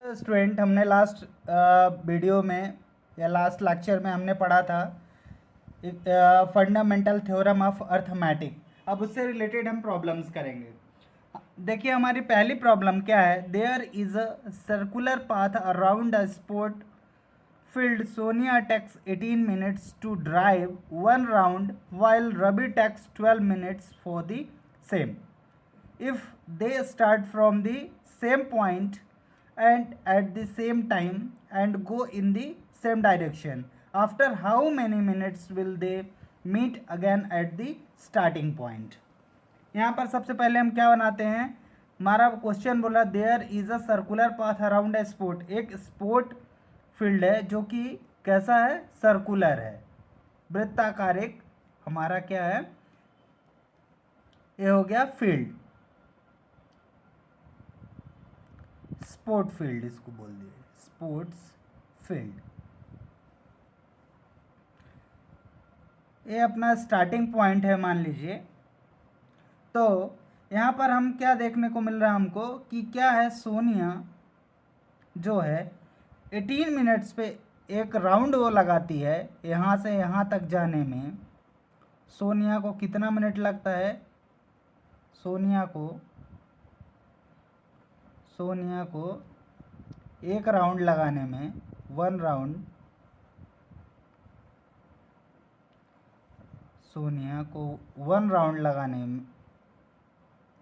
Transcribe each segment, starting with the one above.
Student, हमने last video में या लास्ट लेक्चर में हमने पढ़ा था फंडामेंटल थ्योरम ऑफ अर्थमेटिक। अब उससे रिलेटेड हम प्रॉब्लम्स करेंगे। देखिए, हमारी पहली प्रॉब्लम क्या है। There is a circular path around a sport field. Sonia takes 18 minutes to drive one round while Ravi takes 12 minutes for the same. If they start from the same point and at the same time and go in the same direction, after how many minutes will they meet again at the starting point? यहाँ पर सबसे पहले हम क्या बनाते हैं। हमारा question बोला there is a circular path around a sport. एक स्पोर्ट फील्ड है जो कि कैसा है, सर्कुलर है, वृत्ताकार। एक हमारा क्या है, ये हो गया फील्ड, स्पोर्ट फील्ड इसको बोल दिए, स्पोर्ट्स फील्ड। ये अपना स्टार्टिंग पॉइंट है मान लीजिए। तो यहाँ पर हम क्या देखने को मिल रहा है हमको कि क्या है, सोनिया जो है 18 मिनट्स पे एक राउंड वो लगाती है। यहाँ से यहाँ तक जाने में सोनिया को कितना मिनट लगता है। सोनिया को एक राउंड लगाने में, वन राउंड, सोनिया को वन राउंड लगाने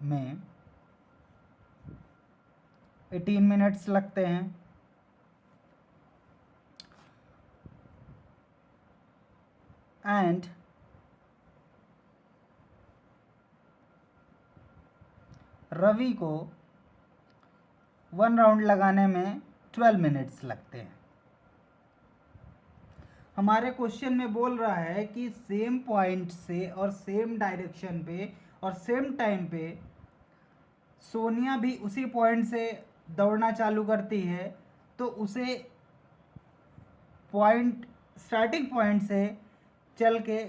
में 18 मिनट्स लगते हैं। एंड रवि को वन राउंड लगाने में 12 मिनट्स लगते हैं। हमारे क्वेश्चन में बोल रहा है कि सेम पॉइंट से और सेम डायरेक्शन पे और सेम टाइम पे सोनिया भी उसी पॉइंट से दौड़ना चालू करती है, तो उसे पॉइंट, स्टार्टिंग पॉइंट से चल के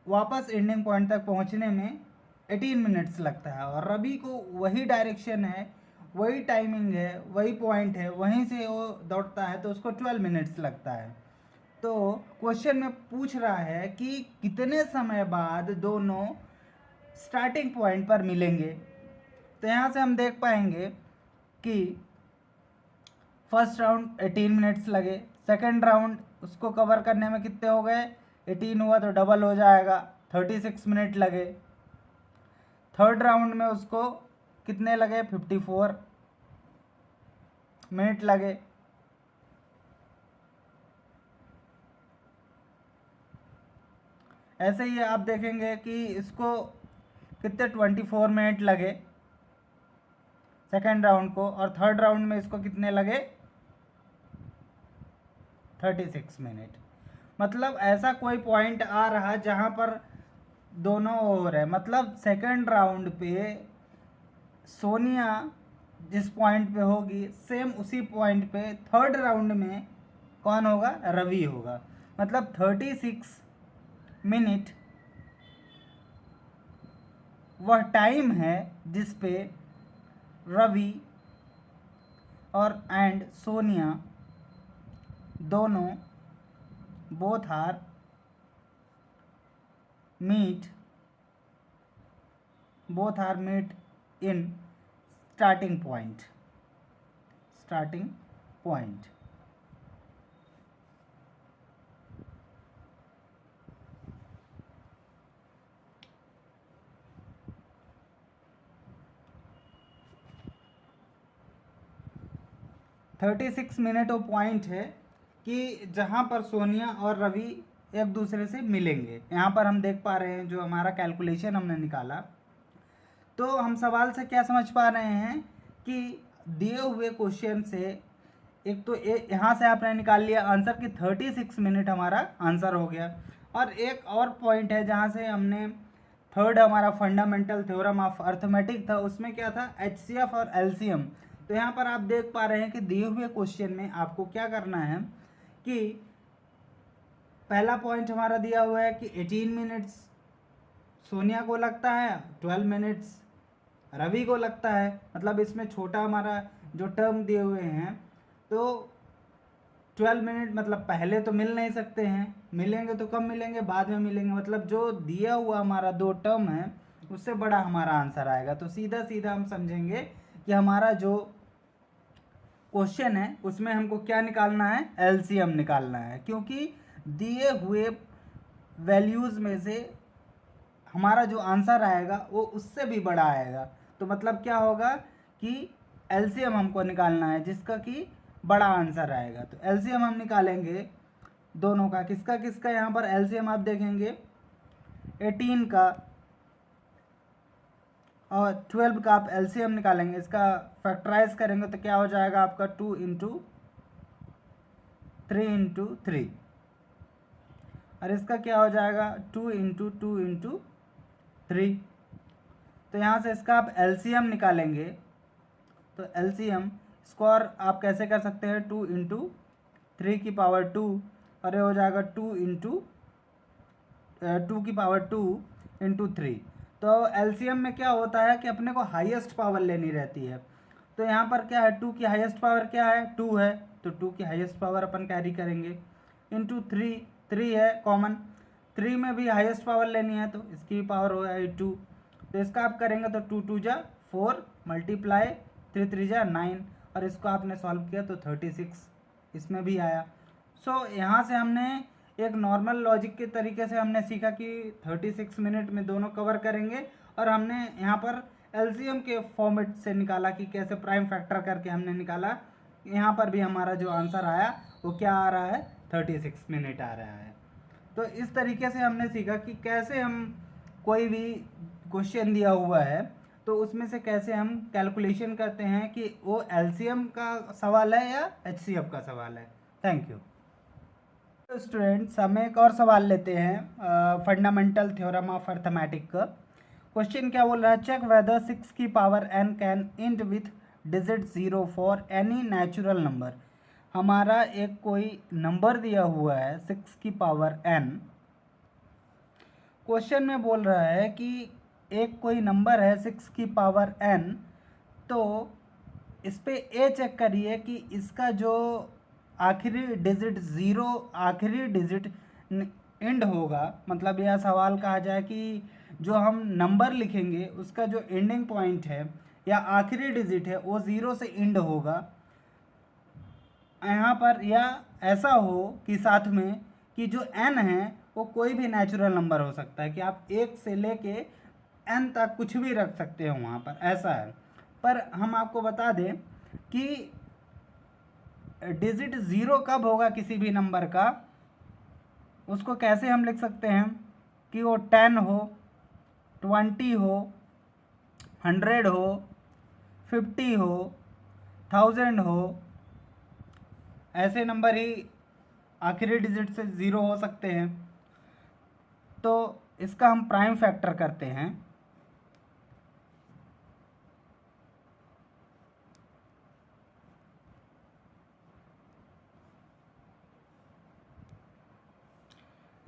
वापस एंडिंग पॉइंट तक पहुंचने में 18 मिनट्स लगता है। और रवि को वही डायरेक्शन है, वही टाइमिंग है, वही पॉइंट है, वहीं से वो दौड़ता है, तो उसको 12 मिनट्स लगता है। तो क्वेश्चन में पूछ रहा है कि कितने समय बाद दोनों स्टार्टिंग पॉइंट पर मिलेंगे। तो यहाँ से हम देख पाएंगे कि फर्स्ट राउंड 18 मिनट्स लगे, सेकेंड राउंड उसको कवर करने में कितने हो गए, 18 हुआ तो डबल हो जाएगा, 36 मिनट लगे। थर्ड राउंड में उसको कितने लगे, 54 मिनट लगे। ऐसे ही आप देखेंगे कि इसको कितने 24 मिनट लगे सेकेंड राउंड को, और थर्ड राउंड में इसको कितने लगे, 36 मिनट। मतलब ऐसा कोई पॉइंट आ रहा जहाँ पर दोनों ओर है। मतलब सेकेंड राउंड पे सोनिया जिस पॉइंट पे होगी, सेम उसी पॉइंट पे थर्ड राउंड में कौन होगा, रवि होगा। मतलब 36 मिनट वह टाइम है जिस पे रवि और एंड सोनिया दोनों both are meet in starting point. 36 minute वो पॉइंट है कि जहाँ पर सोनिया और रवि एक दूसरे से मिलेंगे। यहाँ पर हम देख पा रहे हैं जो हमारा कैलकुलेशन हमने निकाला। तो हम सवाल से क्या समझ पा रहे हैं कि दिए हुए क्वेश्चन से एक तो यहाँ से आपने निकाल लिया आंसर कि 36 मिनट हमारा आंसर हो गया। और एक और पॉइंट है जहाँ से हमने थर्ड हमारा फंडामेंटल थ्योरम ऑफ अर्थमेटिक था, उसमें क्या था, एचसीएफ और एलसीएम। तो यहाँ पर आप देख पा रहे हैं कि दिए हुए क्वेश्चन में आपको क्या करना है कि पहला पॉइंट हमारा दिया हुआ है कि 18 मिनट्स सोनिया को लगता है, 12 मिनट्स रवि को लगता है। मतलब इसमें छोटा हमारा जो टर्म दिए हुए हैं तो 12 मिनट मतलब पहले तो मिल नहीं सकते हैं, मिलेंगे तो कब मिलेंगे, बाद में मिलेंगे, मतलब जो दिया हुआ हमारा 2 टर्म है उससे बड़ा हमारा आंसर आएगा। तो सीधा सीधा हम समझेंगे कि हमारा जो क्वेश्चन है उसमें हमको क्या निकालना है, एलसीएम निकालना है, क्योंकि दिए हुए वैल्यूज़ में से हमारा जो आंसर आएगा वो उससे भी बड़ा आएगा। तो मतलब क्या होगा कि एलसीएम हमको निकालना है जिसका कि बड़ा आंसर आएगा। तो एलसीएम हम निकालेंगे दोनों का, किसका किसका, यहाँ पर एलसीएम आप देखेंगे 18 का और 12 का आप एलसीएम निकालेंगे, इसका फैक्टराइज करेंगे तो क्या हो जाएगा आपका 2 इंटू 3 इंटू 3, और इसका क्या हो जाएगा 2 इंटू 2 इंटू 3। तो यहाँ से इसका आप एलसीएम निकालेंगे तो एलसीएम स्क्वायर आप कैसे कर सकते हैं, 2 इंटू 3 की पावर 2, और ये हो जाएगा 2 इंटू 2 की पावर 2 इंटू 3। तो एलसीएम में क्या होता है कि अपने को हाईएस्ट पावर लेनी रहती है। तो यहाँ पर क्या है, 2 की हाईएस्ट पावर क्या है, 2 है, तो 2 की हाईएस्ट पावर अपन कैरी करेंगे इंटू 3, 3 है कॉमन, 3 में भी हाईएस्ट पावर लेनी है तो इसकी भी पावर हो जाएगी 2। तो इसका आप करेंगे तो 2 2 जा 4 मल्टीप्लाई 3 3 जा 9, और इसको आपने सॉल्व किया तो 36 इसमें भी आया। सो यहाँ से हमने एक नॉर्मल लॉजिक के तरीके से हमने सीखा कि 36 मिनट में दोनों कवर करेंगे, और हमने यहाँ पर एलसीएम के फॉर्मेट से निकाला कि कैसे प्राइम फैक्टर करके हमने निकाला। यहाँ पर भी हमारा जो आंसर आया वो क्या आ रहा है, 36 मिनट आ रहा है। तो इस तरीके से हमने सीखा कि कैसे हम कोई भी क्वेश्चन दिया हुआ है तो उसमें से कैसे हम कैलकुलेशन करते हैं कि वो एलसीएम का सवाल है या एचसीएफ का सवाल है। Thank you. तो स्टूडेंट्स हम एक और सवाल लेते हैं फंडामेंटल थ्योरम ऑफ अर्थमेटिक का। क्वेश्चन क्या बोल रहा है, चेक वेदर 6 की power n can and with digit 0 for any natural number. हमारा एक कोई नंबर दिया हुआ है 6 की पावर n। क्वेश्चन में बोल रहा है कि एक कोई नंबर है 6 की पावर n, तो इस पे ये चेक करिए कि इसका जो आखिरी डिजिट 0 आखिरी डिजिट एंड होगा, मतलब यह सवाल कहा जाए कि जो हम नंबर लिखेंगे उसका जो एंडिंग पॉइंट है या आखिरी डिजिट है वो 0 से एंड होगा यहाँ पर, या ऐसा हो कि साथ में कि जो n है वो कोई भी नेचुरल नंबर हो सकता है कि आप 1 से लेके n तक कुछ भी रख सकते हो वहाँ पर, ऐसा है। पर हम आपको बता दें कि डिजिट 0 कब होगा किसी भी नंबर का, उसको कैसे हम लिख सकते हैं कि वो 10 हो, 20 हो, 100 हो, 50 हो, 1000 हो, ऐसे नंबर ही आखिरी डिजिट से 0 हो सकते हैं। तो इसका हम प्राइम फैक्टर करते हैं।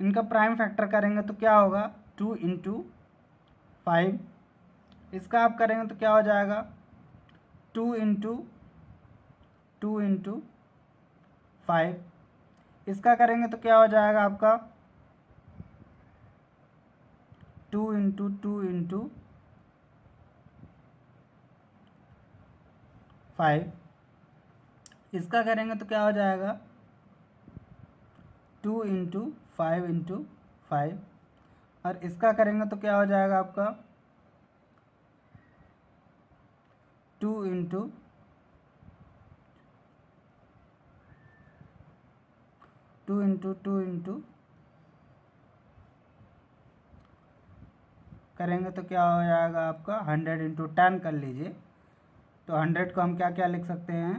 इनका प्राइम फैक्टर करेंगे तो क्या होगा 2 इंटू 5, इसका आप करेंगे तो क्या हो जाएगा 2 इंटू 2 इंटू 5, इसका करेंगे तो क्या हो जाएगा आपका 2 इंटू 2 इंटू 5, इसका करेंगे तो क्या हो जाएगा 2 इंटू 5 इंटू 5, और इसका करेंगे तो क्या हो जाएगा आपका 2 इंटू 2 इंटू 2 इंटू करेंगे तो क्या हो जाएगा आपका 100 इंटू 10 कर लीजिए। तो 100 को हम क्या क्या लिख सकते हैं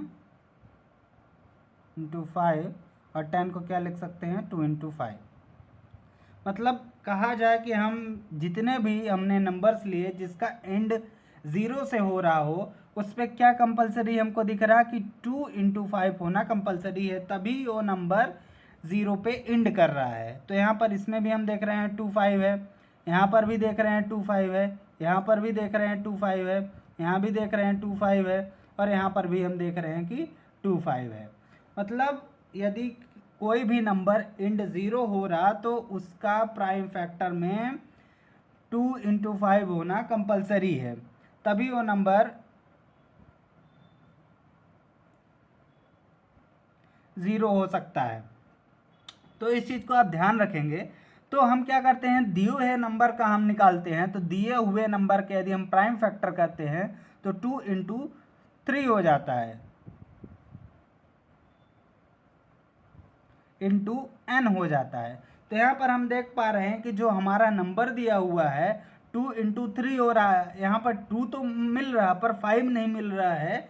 इंटू 5, और 10 को क्या लिख सकते हैं 2 इंटू 5। मतलब कहा जाए कि हम जितने भी हमने नंबर्स लिए जिसका एंड 0 से हो रहा हो उस पर क्या कंपलसरी हमको दिख रहा है कि 2 इंटू 5 होना कंपलसरी है, तभी वो नंबर 0 पे एंड कर रहा है। तो यहाँ पर इसमें भी हम देख रहे हैं 2 5 है, यहाँ पर भी देख रहे हैं 2 5 है, यहाँ पर भी देख रहे हैं 2 5 है, यहाँ भी देख रहे हैं 2 5 है, और यहाँ पर भी हम देख रहे हैं कि 2 5 है। मतलब यदि कोई भी नंबर इंड 0 हो रहा तो उसका प्राइम फैक्टर में 2 × 5 होना कंपलसरी है, तभी वो नंबर 0 हो सकता है। तो इस चीज़ को आप ध्यान रखेंगे। तो हम क्या करते हैं, दिए हुए नंबर का हम निकालते हैं, तो दिए हुए नंबर के यदि हम प्राइम फैक्टर करते हैं तो 2 × 3 हो जाता है, n हो जाता है। तो यहाँ पर हम देख पा रहे हैं कि जो हमारा नंबर दिया हुआ है 2 × 3 हो रहा है, यहाँ पर 2 तो मिल रहा पर 5 नहीं मिल रहा है।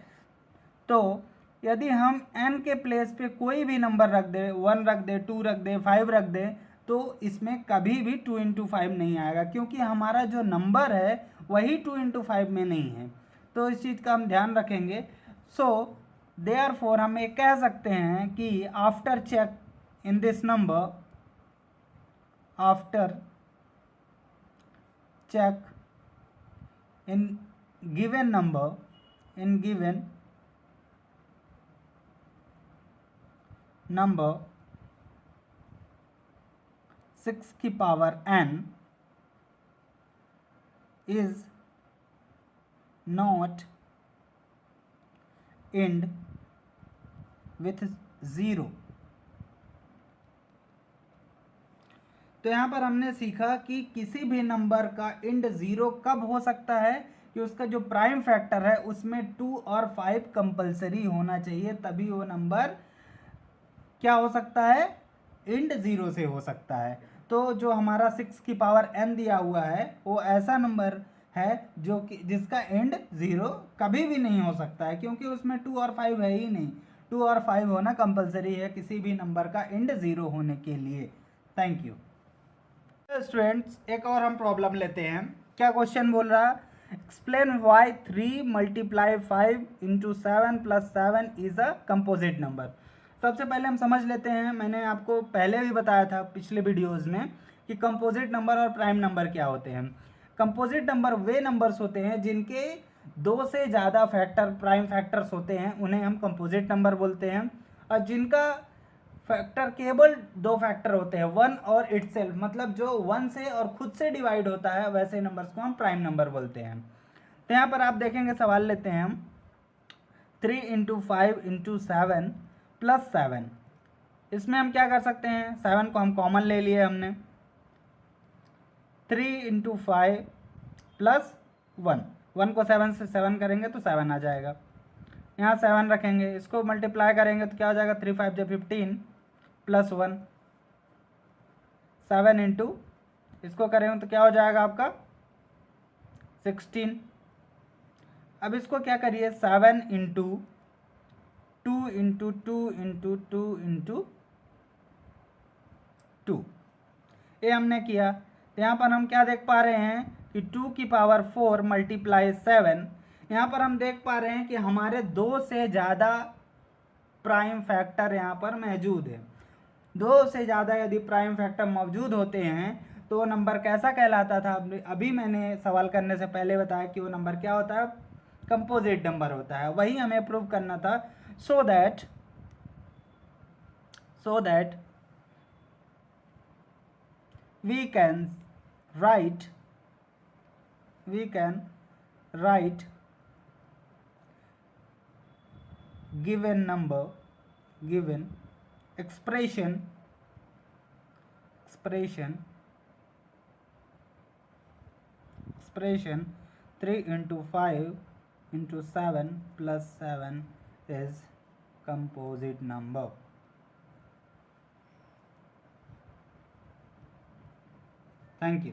तो यदि हम n के प्लेस पे कोई भी नंबर रख दे, 1 रख दे, 2 रख दे, 5 रख दे, तो इसमें कभी भी 2 × 5 नहीं आएगा, क्योंकि हमारा जो नंबर है वही 2 × 5 में नहीं है। तो इस चीज़ का हम ध्यान रखेंगे। सो देयरफॉर हम ये कह सकते हैं कि after check in this number, after check in given number, in given number 6 की power n is not end with 0। तो यहाँ पर हमने सीखा कि किसी भी नंबर का इंड 0 कब हो सकता है, कि उसका जो प्राइम फैक्टर है उसमें 2 और 5 कंपलसरी होना चाहिए, तभी वो नंबर क्या हो सकता है, इंड 0 से हो सकता है। तो जो हमारा 6 की पावर n दिया हुआ है वो ऐसा नंबर है जो कि जिसका एंड 0 कभी भी नहीं हो सकता है, क्योंकि उसमें 2 और 5 है ही नहीं। 2 और 5 होना कंपलसरी है किसी भी नंबर का एंड 0 होने के लिए। Thank you students. एक और हम प्रॉब्लम लेते हैं। क्या क्वेश्चन बोल रहा है, explain why 3 × 5 × 7 + 7 is a composite number. सबसे पहले हम समझ लेते हैं, मैंने आपको पहले भी बताया था पिछले वीडियोस में कि कंपोजिट नंबर और प्राइम नंबर क्या होते हैं। कंपोजिट नंबर वे नंबर्स होते हैं जिनके 2 से ज़्यादा फैक्टर प्राइम फैक्टर्स होते हैं, उन्हें हम कंपोजिट नंबर बोलते हैं। और जिनका फैक्टर केवल 2 फैक्टर होते हैं, 1 और इटसेल्फ, मतलब जो 1 से और खुद से डिवाइड होता है, वैसे नंबर्स को हम प्राइम नंबर बोलते हैं। तो यहाँ पर आप देखेंगे, सवाल लेते हैं हम 3 × 5 × 7 + 7। इसमें हम क्या कर सकते हैं, 7 को हम कॉमन ले लिए हमने, 3 × 5 + 1, 1 को 7 से 7 करेंगे तो 7 आ जाएगा। यहाँ 7 रखेंगे, इसको मल्टीप्लाई करेंगे तो क्या हो जाएगा, 3 × 5 = 15 + 1, 7 × इसको करेंगे तो क्या हो जाएगा आपका 16। अब इसको क्या करिए, 7 × 2 × 2 × 2 × 2, ये हमने किया। तो यहाँ पर हम क्या देख पा रहे हैं कि 2 की पावर 4 × 7, यहाँ पर हम देख पा रहे हैं कि हमारे 2 से ज़्यादा प्राइम फैक्टर यहाँ पर मौजूद है। 2 से ज़्यादा यदि प्राइम फैक्टर मौजूद होते हैं तो वो नंबर कैसा कहलाता था, अभी मैंने सवाल करने से पहले बताया कि वो नंबर क्या होता है, कंपोजिट नंबर होता है। वही हमें प्रूव करना था। So that we can write given number, given expression 3 × 5 × 7 + 7 is composite number. Thank you.